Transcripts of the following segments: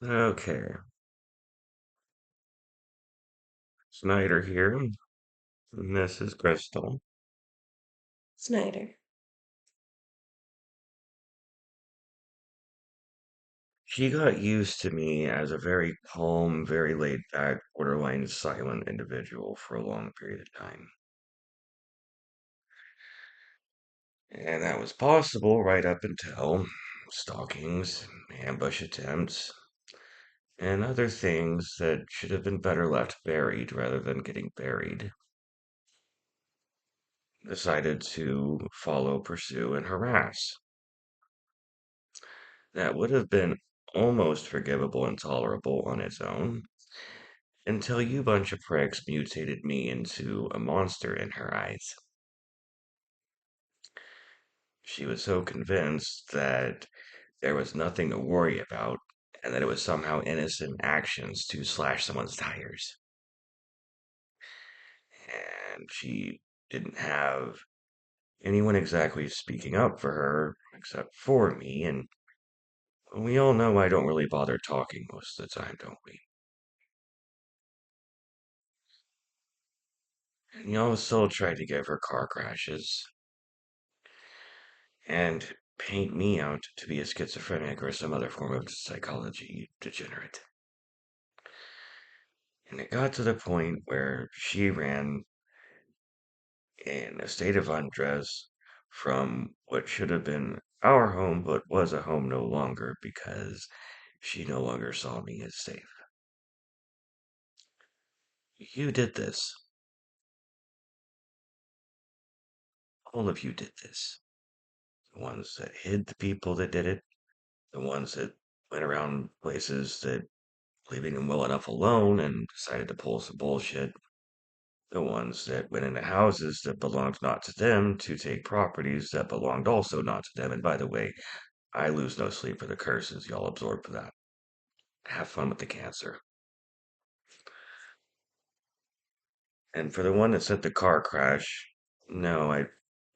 Okay, Snyder here. And this is Crystal. Snyder. She got used to me as a very calm, very laid back, borderline silent individual for a long period of time. And that was possible right up until stalkings, ambush attempts, and other things that should have been better left buried rather than getting buried. Decided to follow, pursue, and harass. That would have been almost forgivable and tolerable on its own, until you bunch of pricks mutated me into a monster in her eyes. She was so convinced that there was nothing to worry about, and that it was somehow innocent actions to slash someone's tires. And she didn't have anyone exactly speaking up for her except for me, and we all know I don't really bother talking most of the time, don't we? And y'all still tried to give her car crashes and paint me out to be a schizophrenic or some other form of psychology degenerate. And it got to the point where she ran in a state of undress from what should have been our home, but was a home no longer because she no longer saw me as safe. You did this. All of you did this. The ones that hid the people that did it, the ones that went around places that leaving them well enough alone and decided to pull some bullshit. The ones that went into houses that belonged not to them to take properties that belonged also not to them. And by the way, I lose no sleep for the curses y'all absorb for that. Have fun with the cancer. And for the one that sent the car crash, no, I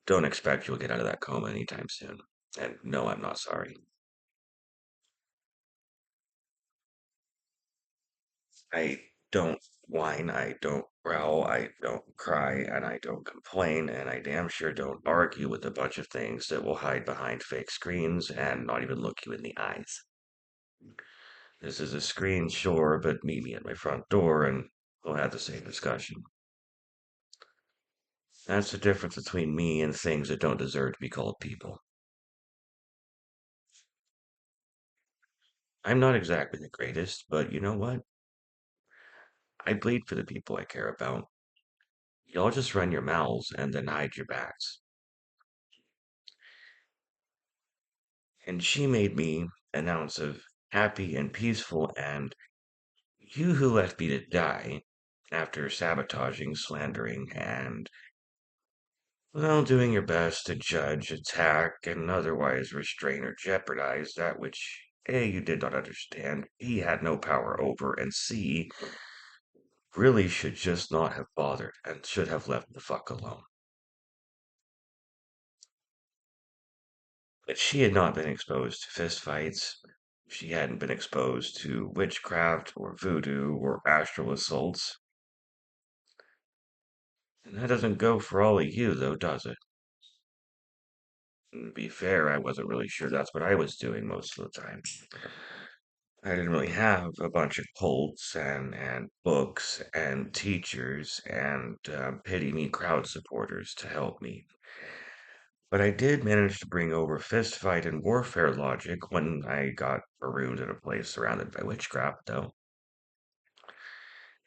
don't expect you'll get out of that coma anytime soon. And no, I'm not sorry. I don't whine, I don't growl, I don't cry, and I don't complain, and I damn sure don't argue with a bunch of things that will hide behind fake screens and not even look you in the eyes. This is a screen, sure, but meet me at my front door and we'll have the same discussion. That's the difference between me and things that don't deserve to be called people. I'm not exactly the greatest, but you know what? I bleed for the people I care about. Y'all just run your mouths and then hide your backs. And she made me an ounce of happy and peaceful, and you who left me to die after sabotaging, slandering, and, well, doing your best to judge, attack, and otherwise restrain or jeopardize that which A, you did not understand, B, had no power over, and C, really should just not have bothered and should have left the fuck alone. But she had not been exposed to fistfights. She hadn't been exposed to witchcraft or voodoo or astral assaults. And that doesn't go for all of you, though, does it? And to be fair, I wasn't really sure that's what I was doing most of the time. I didn't really have a bunch of cults and books and teachers and pity me crowd supporters to help me. But I did manage to bring over fistfight and warfare logic when I got marooned in a place surrounded by witchcraft, though.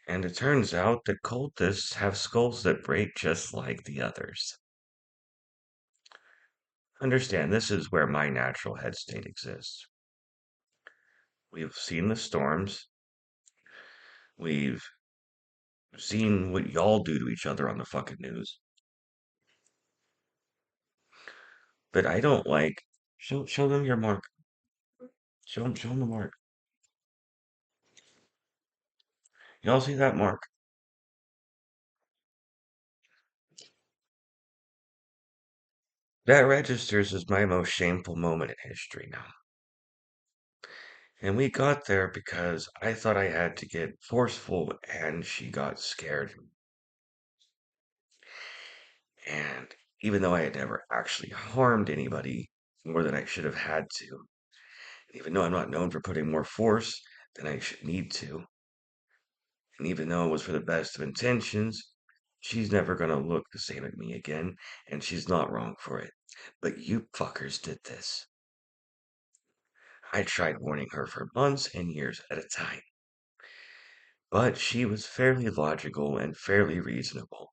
And it turns out that cultists have skulls that break just like the others. Understand, this is where my natural head state exists. We've seen the storms. We've seen what y'all do to each other on the fucking news. But I don't like. Show them your mark. Show them the mark. Y'all see that mark? That registers as my most shameful moment in history now. And we got there because I thought I had to get forceful, and she got scared. And even though I had never actually harmed anybody more than I should have had to, even though I'm not known for putting more force than I should need to, and even though it was for the best of intentions, she's never gonna look the same at me again, and she's not wrong for it. But you fuckers did this. I tried warning her for months and years at a time, but she was fairly logical and fairly reasonable.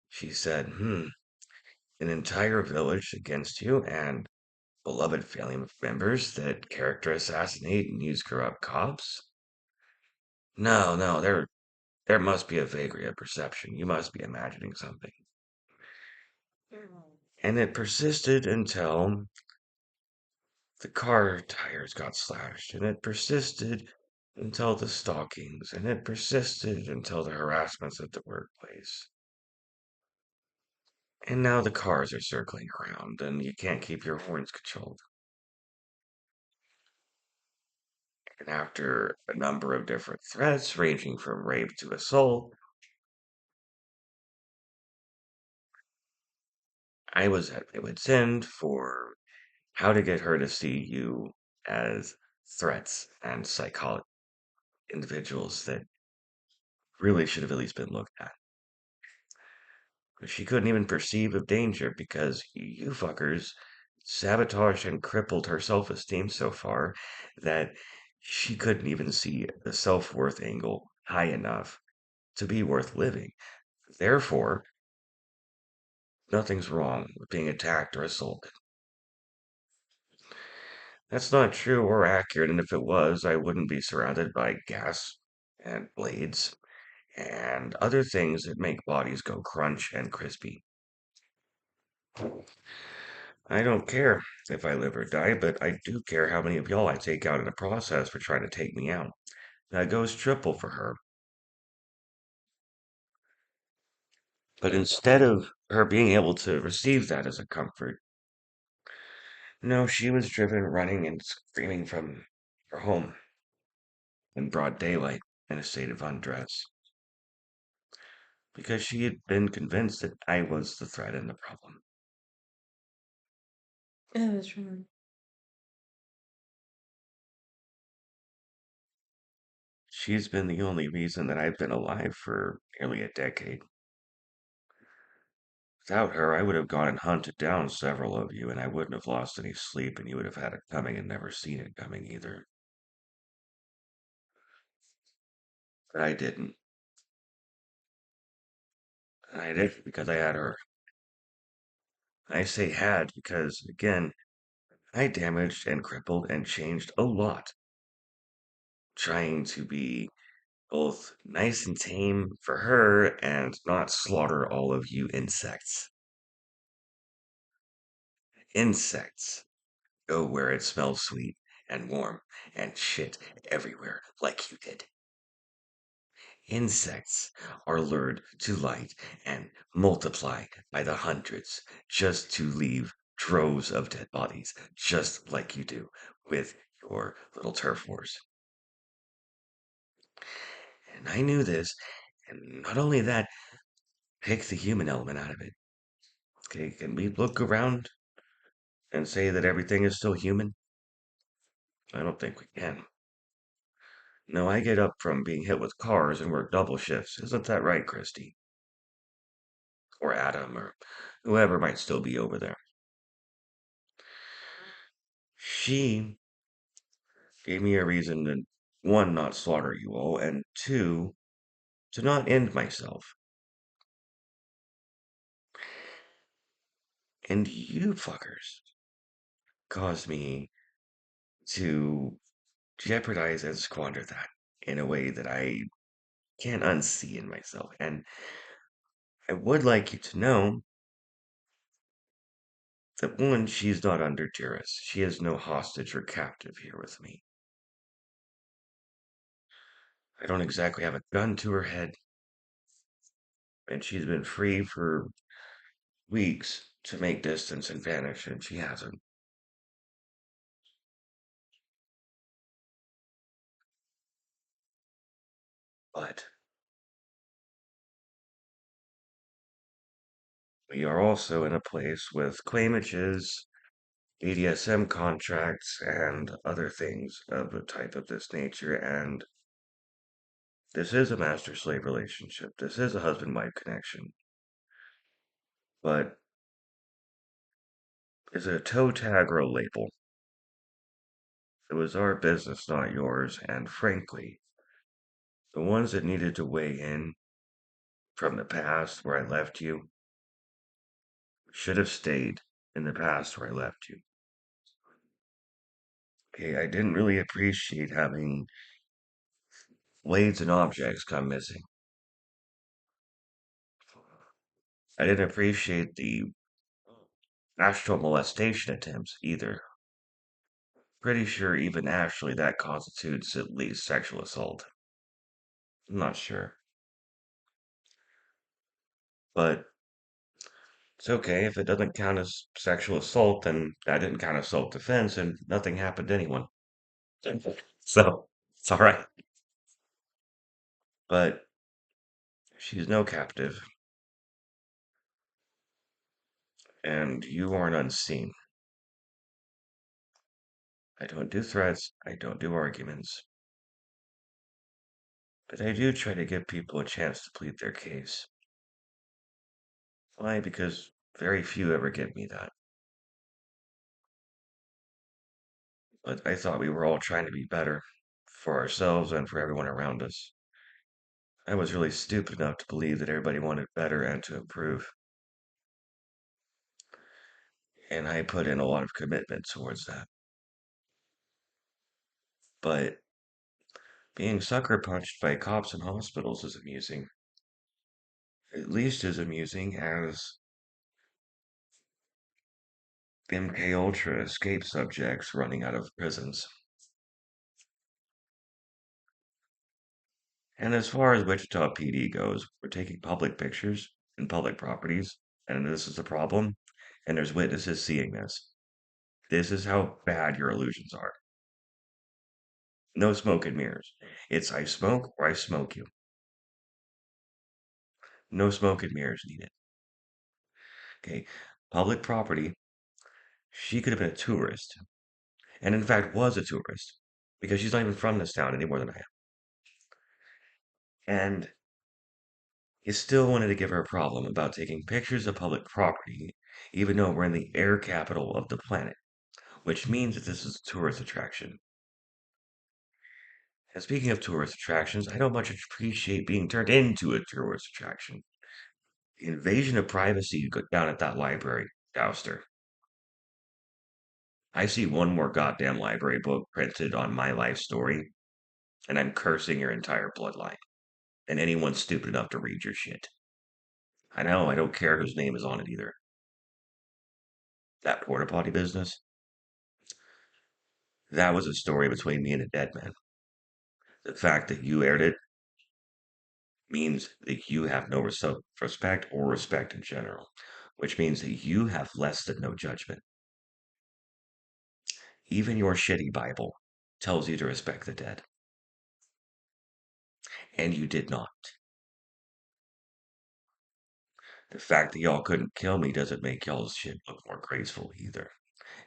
She said, an entire village against you and beloved family members that character assassinate and use corrupt cops? No, no, there must be a vagary of perception. You must be imagining something. And it persisted until the car tires got slashed, and it persisted until the stalkings, and it persisted until the harassments at the workplace. And now the cars are circling around, and you can't keep your horns controlled. And after a number of different threats, ranging from rape to assault, I was at my wit's end for how to get her to see you as threats and psychotic individuals that really should have at least been looked at. But she couldn't even perceive of danger because you fuckers sabotaged and crippled her self-esteem so far that she couldn't even see the self-worth angle high enough to be worth living. Therefore, nothing's wrong with being attacked or assaulted. That's not true or accurate, and if it was, I wouldn't be surrounded by gas and blades and other things that make bodies go crunch and crispy. I don't care if I live or die, but I do care how many of y'all I take out in the process for trying to take me out. That goes triple for her. But instead of her being able to receive that as a comfort, no, she was driven running and screaming from her home in broad daylight in a state of undress because she had been convinced that I was the threat and the problem. I was wrong. She's been the only reason that I've been alive for nearly a decade. Without her, I would have gone and hunted down several of you, and I wouldn't have lost any sleep, and you would have had it coming and never seen it coming either. But I didn't. And I did because I had her. I say had because, again, I damaged and crippled and changed a lot, trying to be both nice and tame for her and not slaughter all of you insects. Insects go where it smells sweet and warm and shit everywhere like you did. Insects are lured to light and multiply by the hundreds just to leave droves of dead bodies, just like you do with your little turf wars. And I knew this, and not only that, take the human element out of it. Okay, can we look around and say that everything is still human? I don't think we can. No, I get up from being hit with cars and work double shifts. Isn't that right, Christy? Or Adam, or whoever might still be over there. She gave me a reason to, one, not slaughter you all, and two, to not end myself. And you fuckers caused me to jeopardize and squander that in a way that I can't unsee in myself. And I would like you to know that one, she's not under duress. She is no hostage or captive here with me. I don't exactly have a gun to her head, and she's been free for weeks to make distance and vanish, and she hasn't. But we are also in a place with claimages, BDSM contracts, and other things of a type of this nature, and this is a master slave relationship. This is a husband wife connection. But is it a toe tag or a label? It was our business, not yours, and frankly, the ones that needed to weigh in from the past where I left you should have stayed in the past where I left you. Okay, I didn't really appreciate having blades and objects come missing. I didn't appreciate the astral molestation attempts either. Pretty sure even actually that constitutes at least sexual assault. I'm not sure. But it's okay if it doesn't count as sexual assault, then that didn't count as self-defense and nothing happened to anyone. So it's all right. But she's no captive, and you aren't unseen. I don't do threats, I don't do arguments, but I do try to give people a chance to plead their case. Why? Because very few ever give me that. But I thought we were all trying to be better for ourselves and for everyone around us. I was really stupid enough to believe that everybody wanted better and to improve, and I put in a lot of commitment towards that. But being sucker punched by cops in hospitals is amusing. At least as amusing as MK Ultra escape subjects running out of prisons. And as far as Wichita PD goes, we're taking public pictures in public properties, and this is a problem, and there's witnesses seeing this. This is how bad your illusions are. No smoke and mirrors. It's I smoke or I smoke you. No smoke and mirrors needed. Okay. Public property. She could have been a tourist, and in fact was a tourist, because she's not even from this town any more than I am. And you still wanted to give her a problem about taking pictures of public property, even though we're in the air capital of the planet, which means that this is a tourist attraction. And speaking of tourist attractions, I don't much appreciate being turned into a tourist attraction. The invasion of privacy down at that library, Douster. I see one more goddamn library book printed on my life story, and I'm cursing your entire bloodline and anyone stupid enough to read your shit. I know, I don't care whose name is on it either. That porta potty business, that was a story between me and a dead man. The fact that you aired it means that you have no respect or respect in general, which means that you have less than no judgment. Even your shitty Bible tells you to respect the dead, and you did not. The fact that y'all couldn't kill me doesn't make y'all's shit look more graceful either.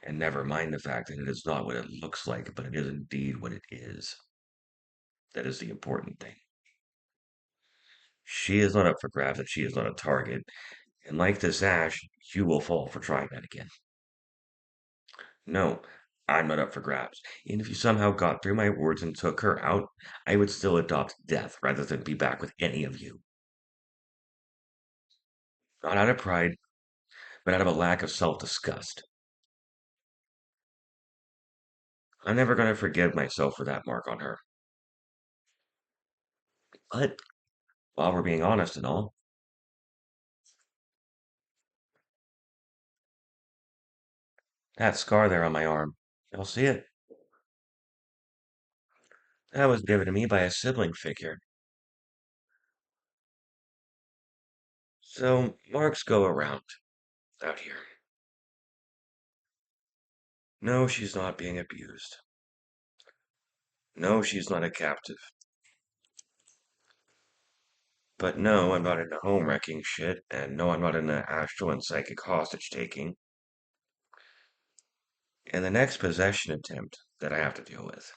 And never mind the fact that it is not what it looks like, but it is indeed what it is. That is the important thing. She is not up for grabs and she is not a target. And like this ash, you will fall for trying that again. No, I'm not up for grabs. And if you somehow got through my words and took her out, I would still adopt death rather than be back with any of you. Not out of pride, but out of a lack of self-disgust. I'm never going to forgive myself for that mark on her. But while we're being honest and all, that scar there on my arm, you'll see it. That was given to me by a sibling figure. So marks go around out here. No, she's not being abused. No, she's not a captive. But no, I'm not into home wrecking shit, and no, I'm not into astral and psychic hostage taking. And the next possession attempt that I have to deal with.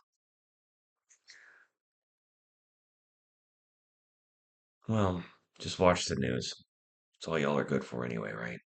Well, just watch the news. It's all y'all are good for anyway, right?